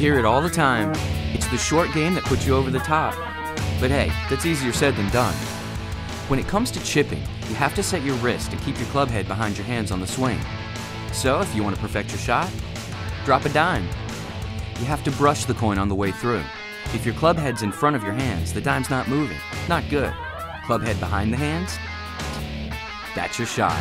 hear it all the time. It's the short game that puts you over the top. But hey, that's easier said than done. When it comes to chipping, you have to set your wrist and keep your club head behind your hands on the swing. So if you want to perfect your shot, drop a dime. You have to brush the coin on the way through. If your club head's in front of your hands, the dime's not moving. Not good. Club head behind the hands, that's your shot.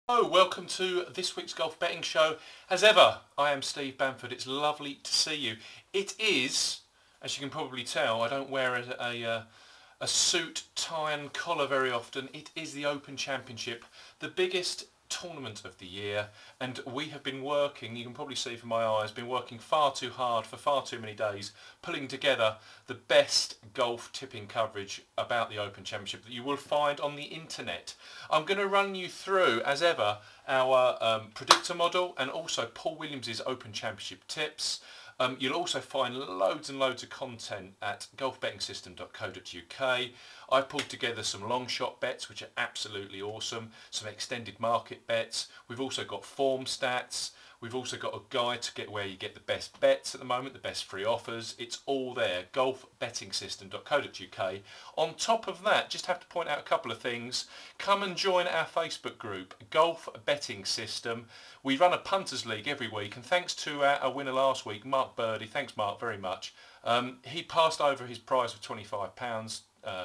Hello, welcome to this week's golf betting show. As ever, I am Steve Bamford. It's lovely to see you. It is, as you can probably tell, I don't wear a suit, tie and collar very often. It is the Open Championship, the biggest tournament of the year, and we have been working, you can probably see from my eyes, been working far too hard for far too many days, pulling together the best golf tipping coverage about the Open Championship that you will find on the internet. I'm going to run you through, as ever, our predictor model and also Paul Williams's Open Championship tips. You'll also find loads and loads of content at golfbettingsystem.co.uk. I've pulled together some long shot bets which are absolutely awesome, some extended market bets. We've also got form stats. We've also got a guide to get where you get the best bets at the moment, the best free offers. It's all there, golfbettingsystem.co.uk. On top of that, just have to point out a couple of things. Come and join our Facebook group, Golf Betting System. We run a punters league every week, and thanks to our winner last week, Mark Birdie, thanks Mark very much. He passed over his prize of £25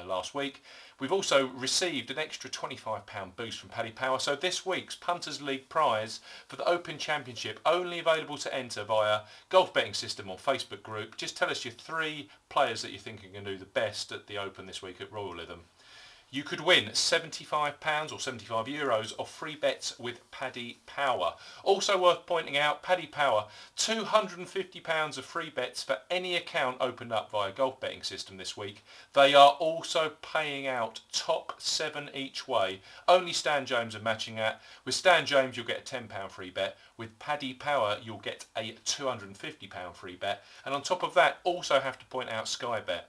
last week. We've also received an extra £25 boost from Paddy Power. So this week's Punters League prize for the Open Championship, only available to enter via Golf Betting System or Facebook group. Just tell us your 3 players that you think are going to do the best at the Open this week at Royal Lytham. You could win £75 or €75 of free bets with Paddy Power. Also worth pointing out, Paddy Power, £250 of free bets for any account opened up via Golf Betting System this week. They are also paying out top 7 each way. Only Stan James are matching that. With Stan James you'll get a £10 free bet. With Paddy Power you'll get a £250 free bet. And on top of that, also have to point out Sky Bet.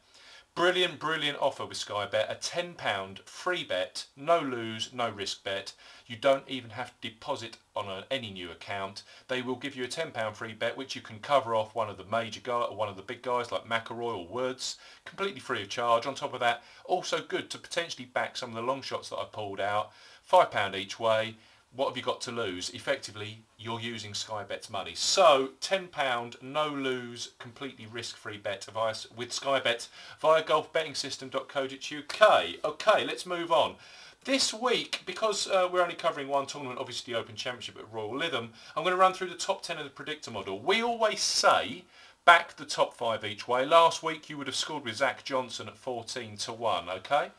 Brilliant, brilliant offer with Sky Bet, a £10 free bet, no lose, no risk bet. You don't even have to deposit on any new account. They will give you a £10 free bet which you can cover off one of the major guys, or one of the big guys like McIlroy or Woods, completely free of charge. On top of that, also good to potentially back some of the long shots that I pulled out, £5 each way. What have you got to lose? Effectively, you're using Sky Bet's money. So, £10, no lose, completely risk-free bet with Sky Bet via golfbettingsystem.co.uk. Okay, let's move on. This week, because we're only covering one tournament, obviously the Open Championship at Royal Lytham, I'm going to run through the top 10 of the predictor model. We always say back the top 5 each way. Last week you would have scored with Zach Johnson at 14 to 1, okay?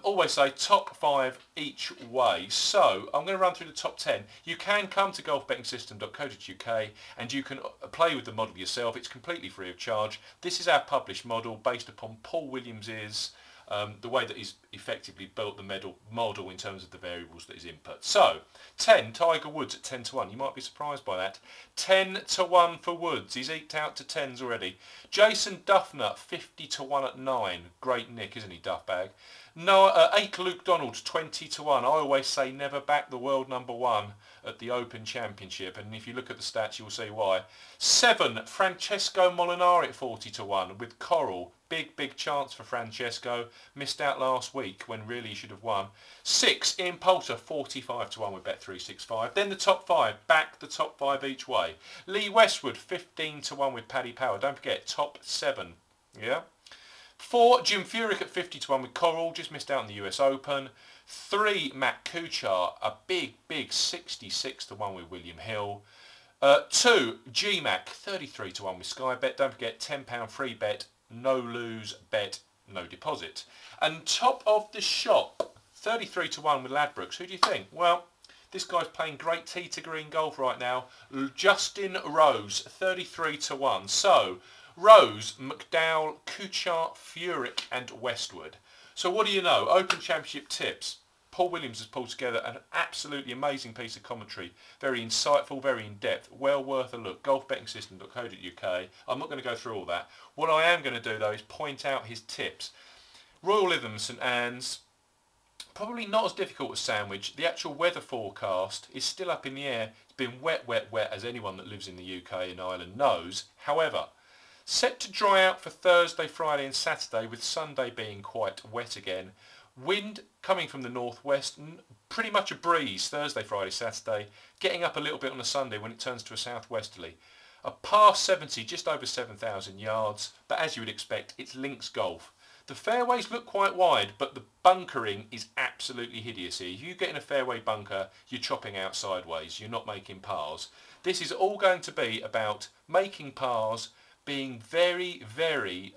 Always say top 5 each way. So I'm going to run through the top 10. You can come to golfbettingsystem.co.uk and you can play with the model yourself. It's completely free of charge. This is our published model based upon Paul Williams's, the way that he's effectively built the model in terms of the variables that he's input. So 10, Tiger Woods at 10 to 1. You might be surprised by that. 10 to 1 for Woods. He's eked out to 10s already. Jason Duffner 50 to 1 at 9. Great nick, isn't he, Duffbag? No, 8 Luke Donald 20 to 1. I always say never back the world number 1 at the Open Championship, and if you look at the stats you'll see why. 7 Francesco Molinari at 40 to 1 with Coral. Big chance for Francesco. Missed out last week when really he should have won. 6 Ian Poulter 45 to 1 with Bet365. Then the top 5. Back the top 5 each way. Lee Westwood 15 to 1 with Paddy Power. Don't forget top 7. Yeah. 4 Jim Furyk at 50 to 1 with Coral. Just missed out on the US Open. 3 Matt Kuchar, a big 66 to 1 with William Hill. 2 GMAC 33 to 1 with Sky Bet. Don't forget £10 free bet, no lose bet, no deposit. And top of the shop 33 to 1 with Ladbrokes. Who do you think? Well, this guy's playing great tee to green golf right now. Justin Rose 33 to 1. So Rose, McDowell, Kuchar, Furyk and Westwood. So what do you know? Open Championship tips. Paul Williams has pulled together an absolutely amazing piece of commentary. Very insightful, very in-depth, well worth a look. golfbettingsystem.co.uk. I'm not going to go through all that. What I am going to do though is point out his tips. Royal Lytham, St Anne's, Probably not as difficult as Sandwich. The actual weather forecast is still up in the air. It's been wet, wet, wet, as anyone that lives in the UK and Ireland knows. However, set to dry out for Thursday, Friday and Saturday, with Sunday being quite wet again. Wind coming from the northwest, pretty much a breeze Thursday, Friday, Saturday, getting up a little bit on the Sunday when it turns to a southwesterly. A par 70, just over 7,000 yards, but as you would expect, it's links golf. The fairways look quite wide, but the bunkering is absolutely hideous here. If you get in a fairway bunker, you're chopping out sideways, you're not making pars. This is all going to be about making pars, being very, very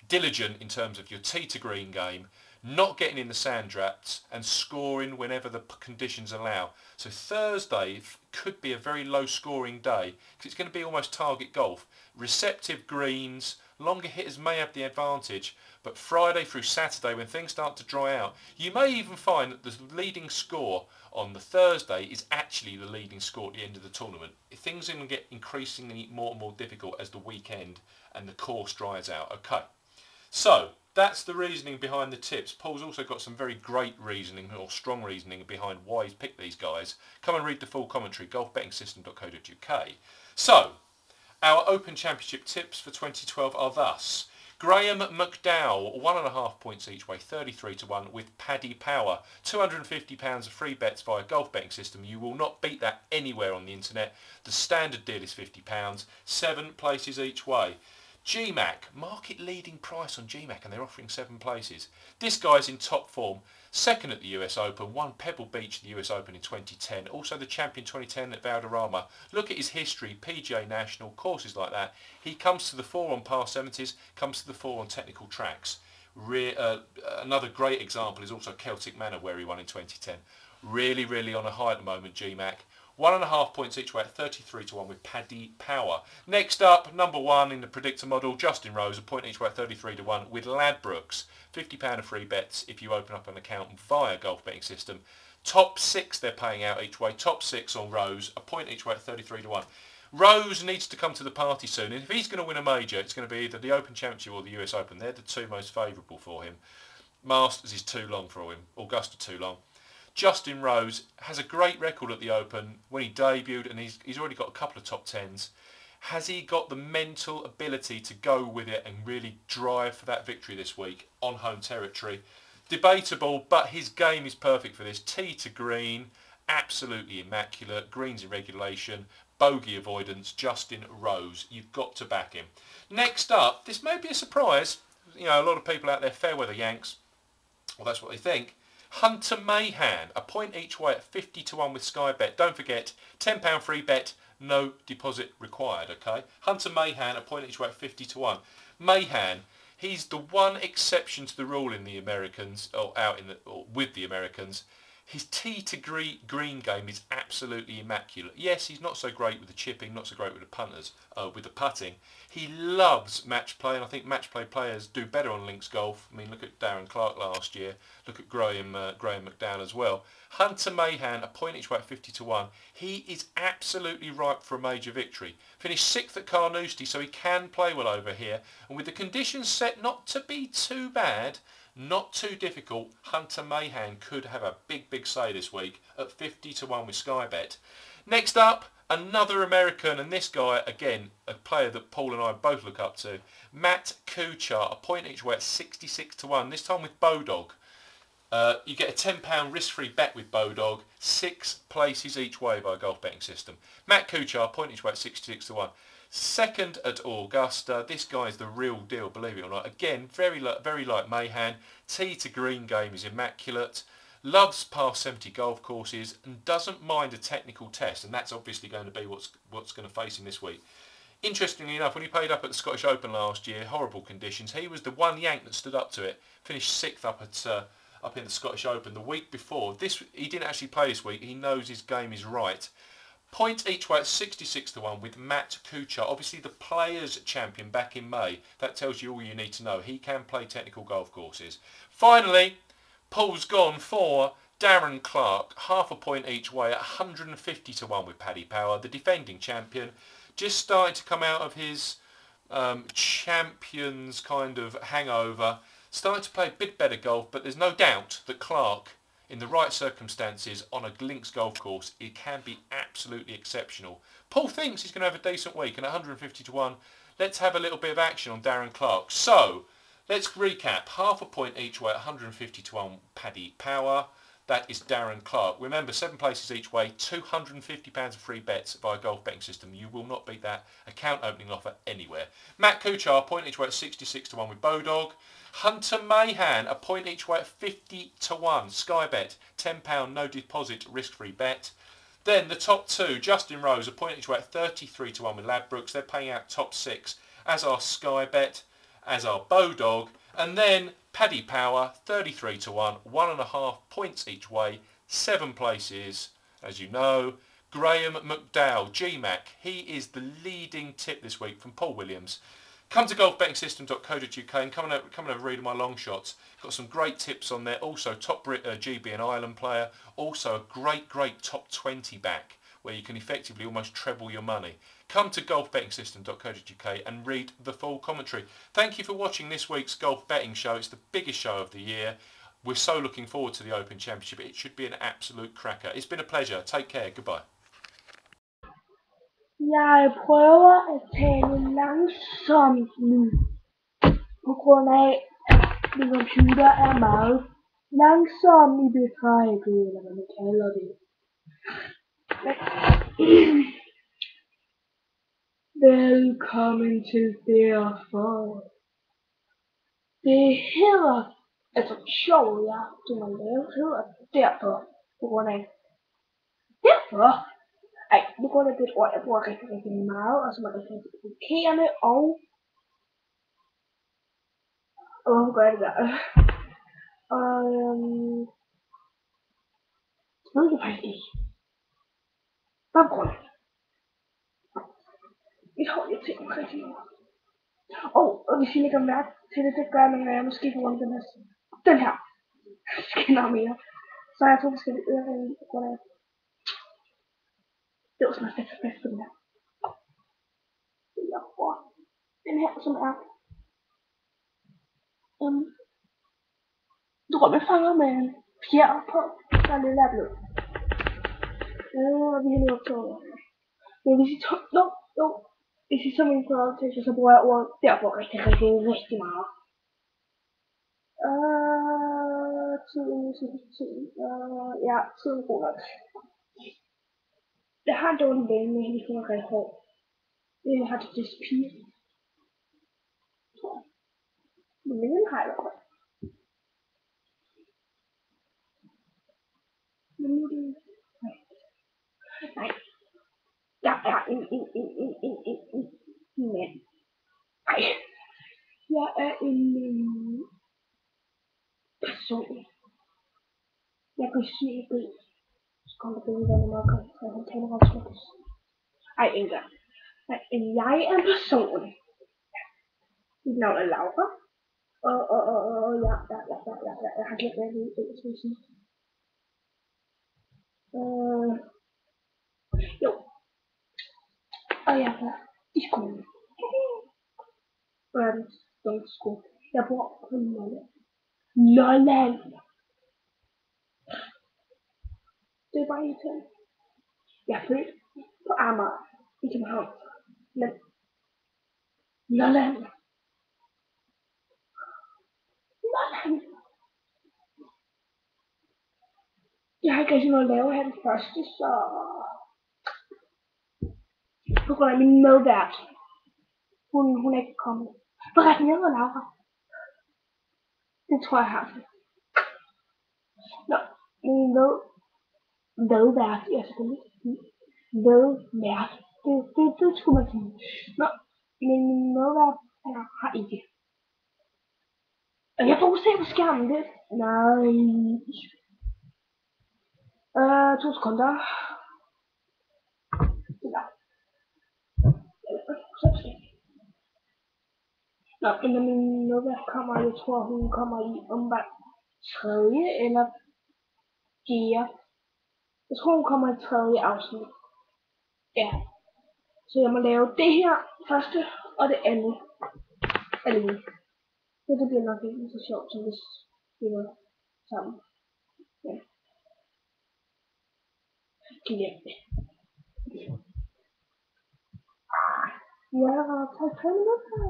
diligent in terms of your tee to green game, not getting in the sand traps and scoring whenever the conditions allow. So Thursday could be a very low scoring day because it's going to be almost target golf. Receptive greens, longer hitters may have the advantage, but Friday through Saturday when things start to dry out, you may even find that the leading score on the Thursday is actually the leading score at the end of the tournament. Things are going to get increasingly more and more difficult as the weekend and the course dries out. Okay, so that's the reasoning behind the tips. Paul's also got some very great reasoning, or strong reasoning, behind why he's picked these guys. Come and read the full commentary, golfbettingsystem.co.uk. So, our Open Championship tips for 2012 are thus. Graham McDowell, 1.5 points each way, 33 to 1, with Paddy Power. £250 of free bets via Golf Betting System. You will not beat that anywhere on the internet. The standard deal is £50, 7 places each way. GMAC, market leading price on GMAC, and they're offering 7 places. This guy's in top form, second at the US Open, won Pebble Beach at the US Open in 2010, also the champion 2010 at Valderrama. Look at his history, PGA National, courses like that. He comes to the fore on par 70s, comes to the fore on technical tracks. Another great example is also Celtic Manor, where he won in 2010. Really, really on a high at the moment, GMAC. 1.5 points each way at 33 to 1 with Paddy Power. Next up, number 1 in the predictor model, Justin Rose, a point each way at 33 to 1 with Ladbrokes. £50 of free bets if you open up an account via Golf Betting System. Top 6 they're paying out each way. Top 6 on Rose, a point each way at 33 to 1. Rose needs to come to the party soon, and if he's going to win a major, it's going to be either the Open Championship or the US Open. They're the two most favourable for him. Masters is too long for him. Augusta too long. Justin Rose has a great record at the Open when he debuted, and he's already got a couple of top 10s. Has he got the mental ability to go with it and really drive for that victory this week on home territory? Debatable, but his game is perfect for this. Tee to green, absolutely immaculate. Greens in regulation, bogey avoidance. Justin Rose, you've got to back him. Next up, this may be a surprise. You know, a lot of people out there, fair weather Yanks, well, that's what they think. Hunter Mahan, a point each way at 50 to 1 with Sky Bet. Don't forget, £10 free bet, no deposit required, okay? Hunter Mahan, a point each way at 50 to 1. Mahan, he's the one exception to the rule in the Americans, or with the Americans. His tee to green game is absolutely immaculate. Yes, he's not so great with the chipping, not so great with the punters, with the putting. He loves match play, and I think match play players do better on links golf. I mean, look at Darren Clark last year. Look at Graham McDowell as well. Hunter Mahan, a point each way at 50 to 1. He is absolutely ripe for a major victory. Finished 6th at Carnoustie, so he can play well over here. And with the conditions set not to be too bad, not too difficult, Hunter Mahan could have a big, big say this week at 50 to 1 with Sky Bet. Next up, another American, and this guy, again, a player that Paul and I both look up to. Matt Kuchar, a point each way at 66 to 1, this time with Bodog. You get a £10 risk-free bet with Bodog, 6 places each way by a Golf Betting System. Matt Kuchar, point each way at 66 to 1. Second at Augusta. This guy is the real deal, believe it or not. Again, very like Mahan. Tee to green game is immaculate. Loves par 70 golf courses and doesn't mind a technical test, and that's obviously going to be what's going to face him this week. Interestingly enough, when he played up at the Scottish Open last year, horrible conditions, he was the one Yank that stood up to it. Finished 6th up in the Scottish Open the week before. He didn't actually play this week. He knows his game is right. Point each way at 66 to 1 with Matt Kuchar, obviously the Players Champion back in May. That tells you all you need to know. He can play technical golf courses. Finally, Paul's gone for Darren Clark, half a point each way at 150 to 1 with Paddy Power, the defending champion. Just starting to come out of his champions kind of hangover. Starting to play a bit better golf, but there's no doubt that Clark, in the right circumstances, on a links golf course, it can be absolutely exceptional. Paul thinks he's going to have a decent week, and at 150 to 1, let's have a little bit of action on Darren Clark. So, let's recap. Half a point each way at 150 to 1 Paddy Power. That is Darren Clark. Remember, 7 places each way, £250 of free bets via golf betting system. You will not beat that account opening offer anywhere. Matt Kuchar, point each way at 66 to 1 with Bodog. Hunter Mahan, a point each way at 50 to 1. Sky bet, £10 no deposit risk-free bet. Then the top two, Justin Rose, a point each way at 33 to 1 with Ladbrokes. They're paying out top 6 as our Sky bet, as our Bodog. And then Paddy Power, 33 to 1, 1.5 points each way, 7 places, as you know. Graham McDowell, GMAC, he is the leading tip this week from Paul Williams. Come to golfbettingsystem.co.uk and come and have a read of my long shots. Got some great tips on there. Also, top GB and Ireland player. Also, a great top 20 back where you can effectively almost treble your money. Come to golfbettingsystem.co.uk and read the full commentary. Thank you for watching this week's golf betting show. It's the biggest show of the year. We're so looking forward to the Open Championship. It should be an absolute cracker. It's been a pleasure. Take care. Goodbye. Jeg prøver at tale langsomt nu, på grund af, at min computer er meget langsom i betrækket, eller hvad man kalder det. Velkommen til derfor. Det hedder, altså sjovt, ja, det man laver, hedder derfor, på grund af. Derfor. Ej, nu går det et ord, jeg bruger rigtig meget, og som er rigtig provokerende, og hvorfor gør jeg det der? Jeg ved det faktisk ikke. Hvad er grunden? Jeg tror, jeg tænker rigtig meget. Og hvis I lægger mærke til det, så gør man, at jeg måske får den her skinner mere. Så har jeg 2 forskellige øreringe på grund af. Det var sådan noget fedt på den her. Jeg bruger den her, som er drømmefanger med en fjer på, der er lidt af blød. Og vi har lige optaget. Men hvis I hvis I så min prøvetest, så bruger jeg ordet derfor rigtig meget. Ja, tiden god nok. Jeg har en dårlig vane med, at jeg får rigtig hård. Jeg har det spire. Men den har jeg i hvert fald. Men nu er det... Nej. Jeg er en mand. Nej. Jeg er en person. Jeg kan sige det. Så kommer det ud af mig og han taler ret smukt. Ej, ikke engang. Jeg er en person. Mit navn er Laura. Og jeg har glemt, hvad jeg skal sige. Jo. Og jeg er i skolen. Verdens største skole. Jeg bor på Lolland. Det er bare irriterende. Jeg er født på Amager i København. Men Lolland. Jeg har ikke rigtig noget at lave her den første, så på grund af min medvært. Hun er ikke kommet. Forresten, jeg hedder Laura. Det tror jeg har. Nå, min medvært. Ja, selvfølgelig. Medvært. Det skulle man sige. Nå, men min medvært har ikke. Og jeg får se på skærmen lidt. Nej. 2 sekunder. Ja. Nå, men når min medvært kommer, jeg tror hun kommer i omvej 3. eller 4. Jeg tror hun kommer i 3. afsnit. Ja. Så jeg må lave det her første og det andet alene. Så Så det bliver nok ikke lige så sjovt, som hvis vi var sammen. Ja. Glem det. Ja, 50 minutter.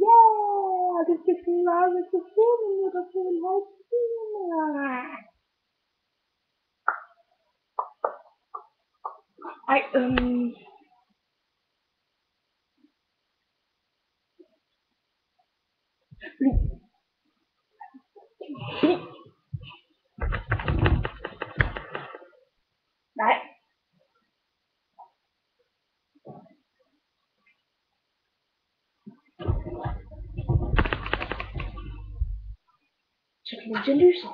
Yeah! Det skal klare til 4 minutter til en halv time. Ej, nej. Så kan man til lyset.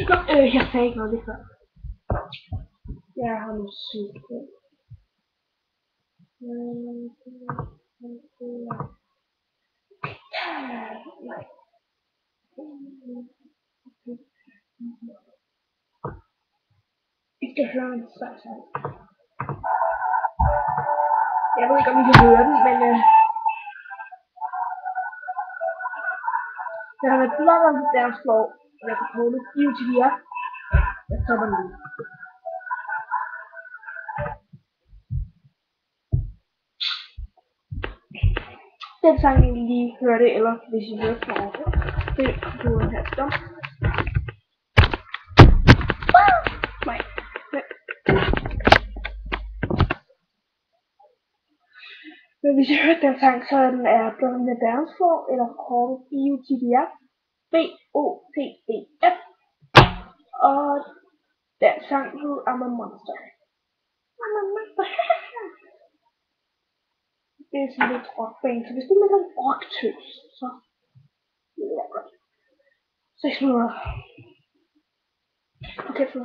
Nå, jeg sagde ikke noget lige før. Jeg har musik på. Nej. I skal høre en sang. Jeg ved ikke, om I kan høre den, men jeg har været blot om deres flår, og jeg kan prøve det. YouTube, ja. Jeg stopper den lige. Den sang, I lige hørte, eller hvis I hørte den over, det er computeren her stop. Nej. Men hvis I hørte den sang, så er den blevet med deres flår, eller kortet BOTDF. BOTDF. Og den sang hed I'm a Monster. I'm a Monster. Det er sådan lidt rockband, så hvis du er en rocktøs, så ja, godt. 6 minutter. Okay, så.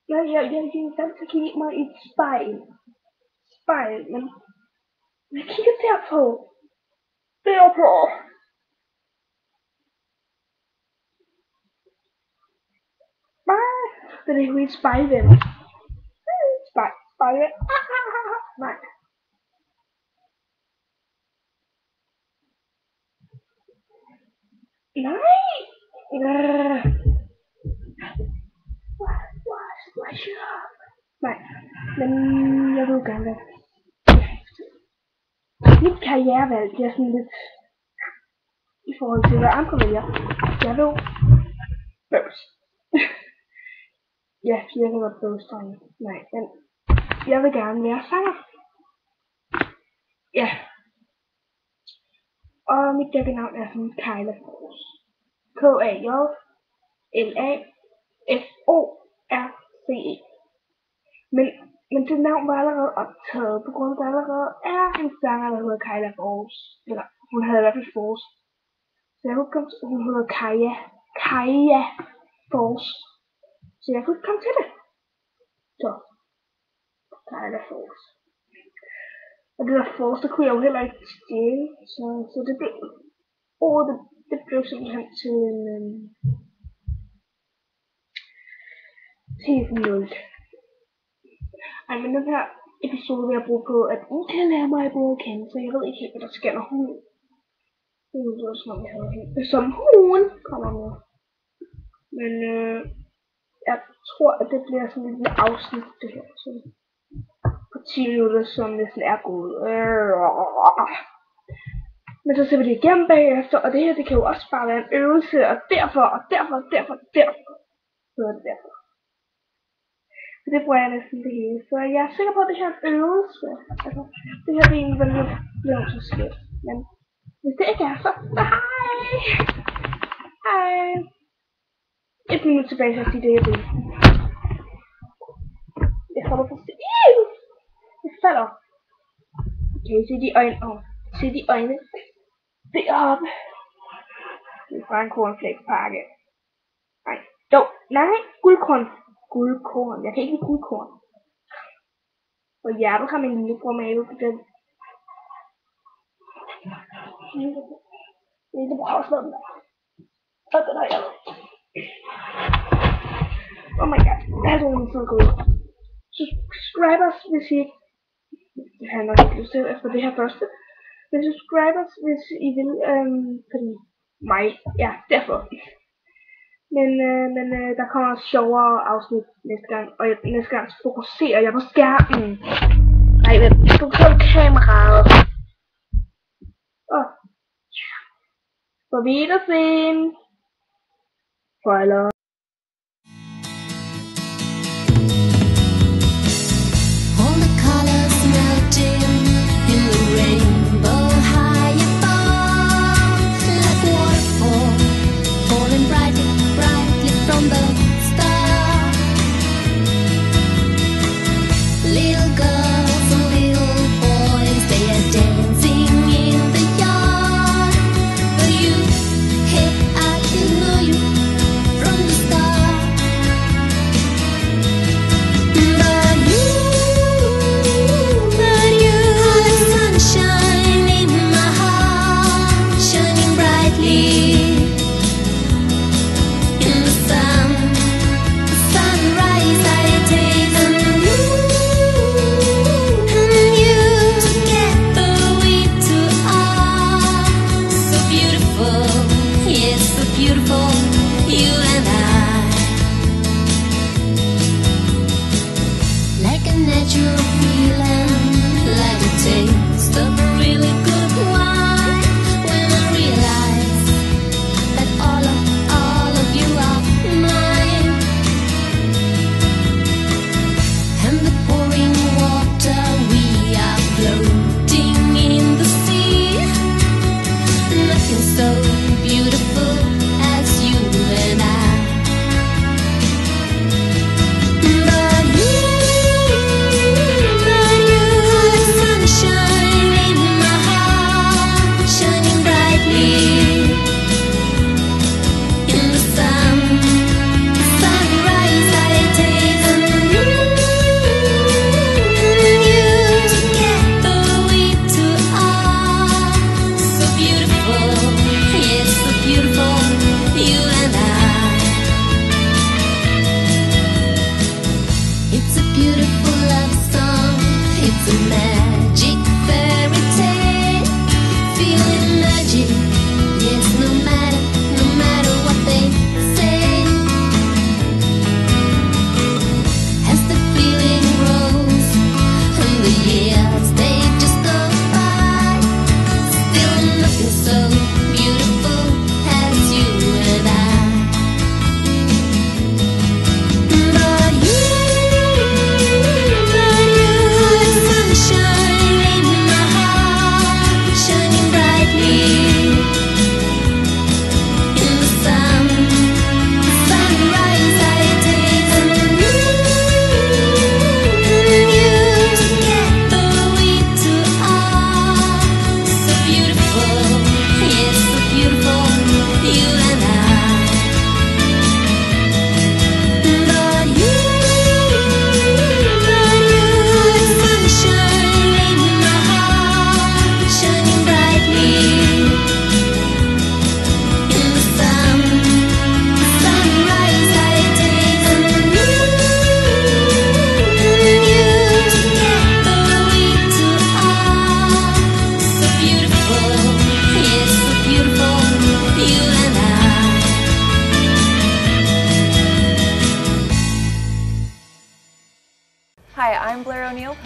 Jeg er vant til at kigge mig i et spejl, men jeg kigger derpå. Nej, det er jo et spejlven. Spejlven. Nej. Nej. Nej, men jeg vil gerne være. Mit karrierevalg bliver sådan lidt i forhold til hvad andre vælger. Jeg vil bøvs. Ja, jeg vil være bøvsdrenge. Nej, men jeg vil gerne være sanger. Ja. Og mit dækkenavn er sådan Kyla Fors. KAJLAFORCE. Men det navn var allerede optaget, på grund af at der allerede er en sanger, der hedder Kyla Fors. Eller hun havde i hvert fald Fors. Så jeg kunne komme til, hun hedder Kaja Fors. Så jeg kunne komme til det. Så. Kyla Fors. Og det der Fors, der kunne jeg jo heller ikke stjæle. Så det blev, det blev simpelthen til en helt 0. Ej, men den her episode vil jeg bruge på, at I kan lære mig at bruge at kende, så jeg ved ikke helt, hvad der sker, når hun som hun kommer med. Men jeg tror, at det bliver sådan et lille afsnit, det her. Så på 10 minutter, som næsten er gået. Men så ser vi det igennem bagefter, og det her, det kan jo også bare være en øvelse, og derfor. Så er det derfor. Så det bruger jeg næsten det hele. Så jeg er sikker på, at det her er en øvelse. Altså, det her det er egentlig blevet så skidt. Men hvis det ikke er, så hej. 1 minut tilbage, så sige det, jeg vil. Jeg kommer på se. Jeg falder. Kan I se de øjne? Se de øjne. Deroppe. Det er fra en cornflakespakke. Nej, guldkorn. Jeg kan ikke lide guldkorn. Og hjertet har min lillebror malet på den. Lillebror har også lavet den der. Og den har jeg lavet. Oh my god, det er sådan så godt. Subscribe os, hvis I ikke... Det har jeg nok ikke lyst til efter det her første. Men subscribe os, hvis I vil, fordi mig, ja, derfor. Men der kommer sjovere afsnit næste gang, og næste gang fokuserer jeg på skærmen. Nej, vent, fokuserer på kameraet. På Wiedersehen. Spoiler.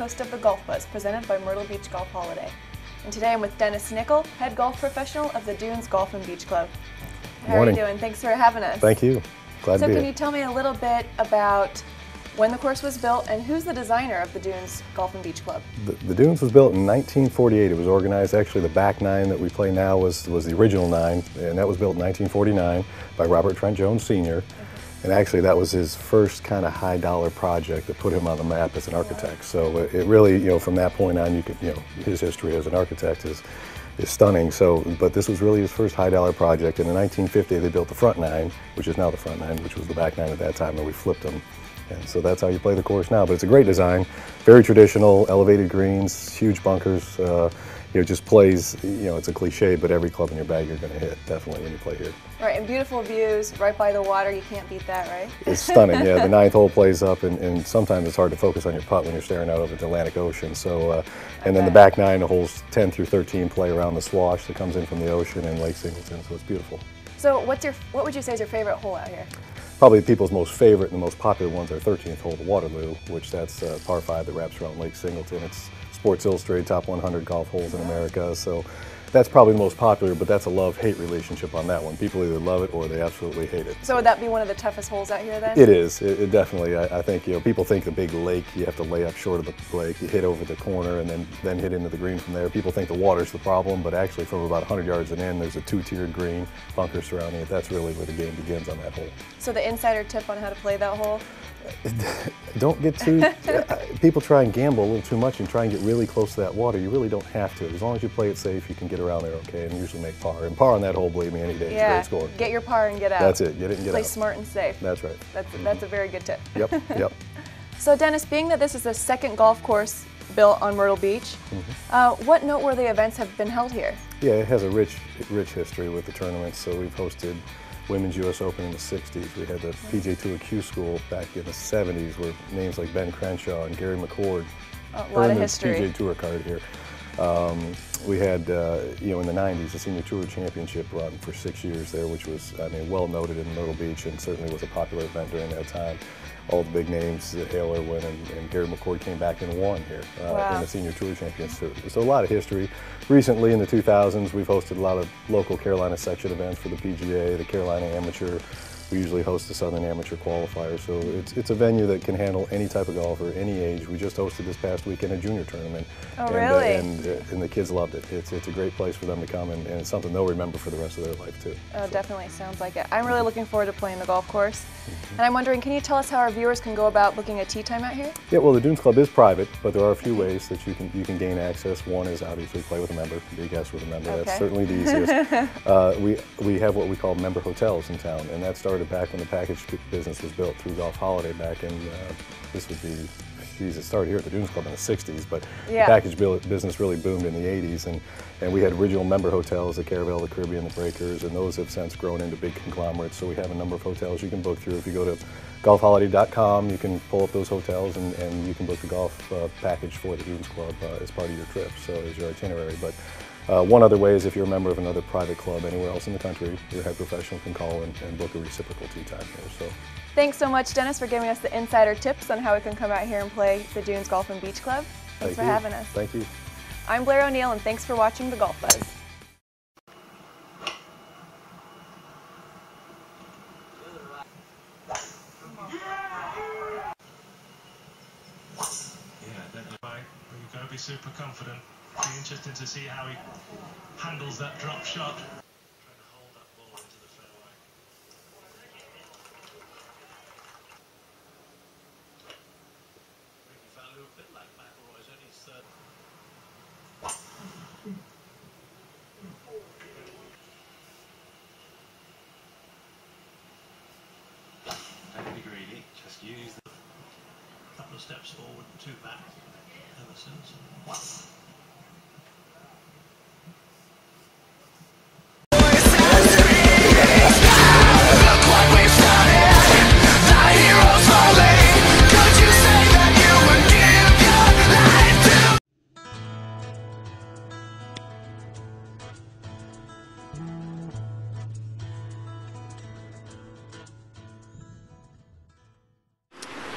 host of the Golf Buzz, presented by Myrtle Beach Golf Holiday. And today I'm with Dennis Nickel, head golf professional of the Dunes Golf and Beach Club. How are you doing? Thanks for having us. Thank you. Glad to be here. So can you tell me a little bit about when the course was built and who's the designer of the Dunes Golf and Beach Club? The Dunes was built in 1948. It was organized, actually the back nine that we play now was the original nine, and that was built in 1949 by Robert Trent Jones Sr. And actually that was his first kind of high dollar project that put him on the map as an architect. So it really, from that point on, his history as an architect is stunning. So, but this was really his first high dollar project. And in 1950 they built the front nine, which is now the front nine, which was the back nine at that time, and we flipped them. And so that's how you play the course now. But it's a great design, very traditional, elevated greens, huge bunkers. It just plays, it's a cliche, but every club in your bag you're going to hit, definitely, when you play here. Right, and beautiful views, right by the water. You can't beat that, right? It's stunning, yeah. The ninth hole plays up, and sometimes it's hard to focus on your putt when you're staring out over the Atlantic Ocean. So, and then the back nine, the holes 10 through 13 play around the swash that comes in from the ocean and Lake Singleton, so it's beautiful. So what would you say is your favorite hole out here? Probably people's most favorite and the most popular ones are 13th hole, the Waterloo, which that's par 5 that wraps around Lake Singleton. It's Sports Illustrated top 100 golf holes in America, so that's probably the most popular, but that's a love-hate relationship on that one. People either love it or they absolutely hate it. So would that be one of the toughest holes out here then? It is. It definitely. I think people think the big lake, you have to lay up short of the lake, you hit over the corner and then hit into the green from there. People think the water's the problem, but actually from about 100 yards and in, there's a two-tiered green, bunker surrounding it. That's really where the game begins on that hole. So the insider tip on how to play that hole? Don't get too, people try and gamble a little too much and try and get really close to that water. You really don't have to. As long as you play it safe, you can get around there okay and usually make par. And par on that hole, believe me, any day is a great score. Get your par and get out. That's it, get it and get play out. Play smart and safe. That's right. That's a very good tip. Yep. So Dennis, being that this is the second golf course built on Myrtle Beach, what noteworthy events have been held here? Yeah, it has a rich history with the tournaments. So we've hosted Women's U.S. Open in the 60s. We had the PGA Tour Q School back in the 70s where names like Ben Crenshaw and Gary McCord earned the PGA Tour card here. We had, in the 90s, the Senior Tour Championship run for 6 years there, which was, well noted in Myrtle Beach and certainly was a popular event during that time. All the big names, Hale Irwin and Gary McCord came back and won here in the Senior Tour Championship. So a lot of history. Recently, in the 2000s, we've hosted a lot of local Carolina section events for the PGA, the Carolina Amateur. We usually host the Southern Amateur Qualifier, so it's a venue that can handle any type of golfer, any age. We just hosted this past weekend a junior tournament. Oh, really? And the kids loved it. It's a great place for them to come, and it's something they'll remember for the rest of their life, too. Oh, so. Definitely. Sounds like it. I'm really looking forward to playing the golf course. And I'm wondering, can you tell us how our viewers can go about booking a tee time out here? Yeah, well, the Dunes Club is private, but there are a few ways that you can gain access. One is obviously play with a member, be a guest with a member. That's certainly the easiest. We have what we call member hotels in town, and that started back when the package business was built through Golf Holiday back in, this would be, it started here at the Dunes Club in the 60s, but the package business really boomed in the 80s, and we had original member hotels, the Caravel, the Caribbean, the Breakers, and those have since grown into big conglomerates, so we have a number of hotels you can book through. If you go to golfholiday.com, you can pull up those hotels and you can book the golf package for the Dunes Club as part of your trip, so as your itinerary. But one other way is if you're a member of another private club anywhere else in the country, your head professional can call and book a reciprocal tee time here. So. Thanks so much, Dennis, for giving us the insider tips on how we can come out here and play the Dunes Golf and Beach Club. Thanks for having us. Thank you. I'm Blair O'Neill, and thanks for watching The Golf Buzz. You're going to be super confident. Be interesting to see how he handles that drop shot. Trying to hold that ball into the fairway. Ricky Fowler, a bit like McIlroy's only third. Don't be greedy. Just use the couple of steps forward, 2 back. Ever since.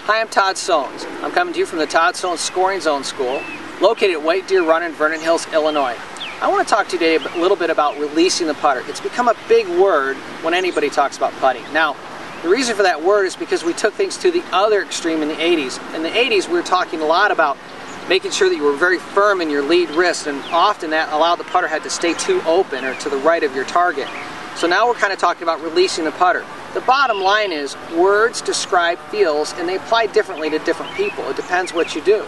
Hi, I'm Todd Sones. I'm coming to you from the Todd Sones Scoring Zone School, located at White Deer Run in Vernon Hills, Illinois. I want to talk to you today a little bit about releasing the putter. It's become a big word when anybody talks about putting. Now, the reason for that word is because we took things to the other extreme in the 80s. In the 80s, we were talking a lot about making sure that you were very firm in your lead wrist, and often that allowed the putter head to stay too open or to the right of your target. So now we're kind of talking about releasing the putter. The bottom line is words describe feels, and they apply differently to different people. It depends what you do.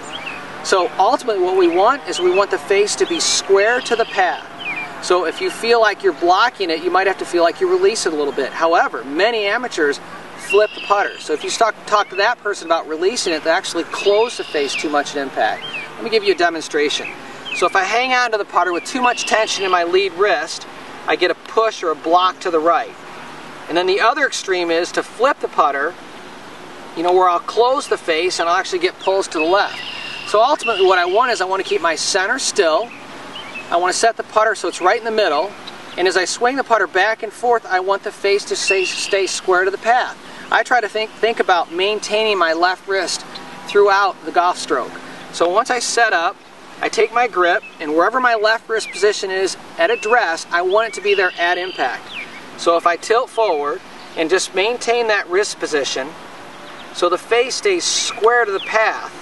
So ultimately what we want is we want the face to be square to the path. So if you feel like you're blocking it, you might have to feel like you release it a little bit. However, many amateurs flip the putter. So if you talk to that person about releasing it, they actually close the face too much at impact. Let me give you a demonstration. So if I hang on to the putter with too much tension in my lead wrist, I get a push or a block to the right. And then the other extreme is to flip the putter, where I'll close the face and I'll actually get pulls to the left. So ultimately what I want is I want to keep my center still. I want to set the putter so it's right in the middle. And as I swing the putter back and forth, I want the face to stay square to the path. I try to think about maintaining my left wrist throughout the golf stroke. So once I set up, I take my grip, and wherever my left wrist position is at address, I want it to be there at impact. So if I tilt forward and just maintain that wrist position so the face stays square to the path,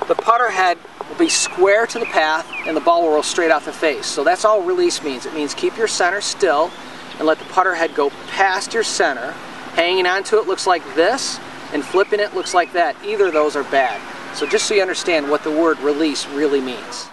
the putter head will be square to the path and the ball will roll straight off the face. So that's all release means. It means keep your center still and let the putter head go past your center. Hanging onto it looks like this, and flipping it looks like that. Either of those are bad. So just so you understand what the word release really means.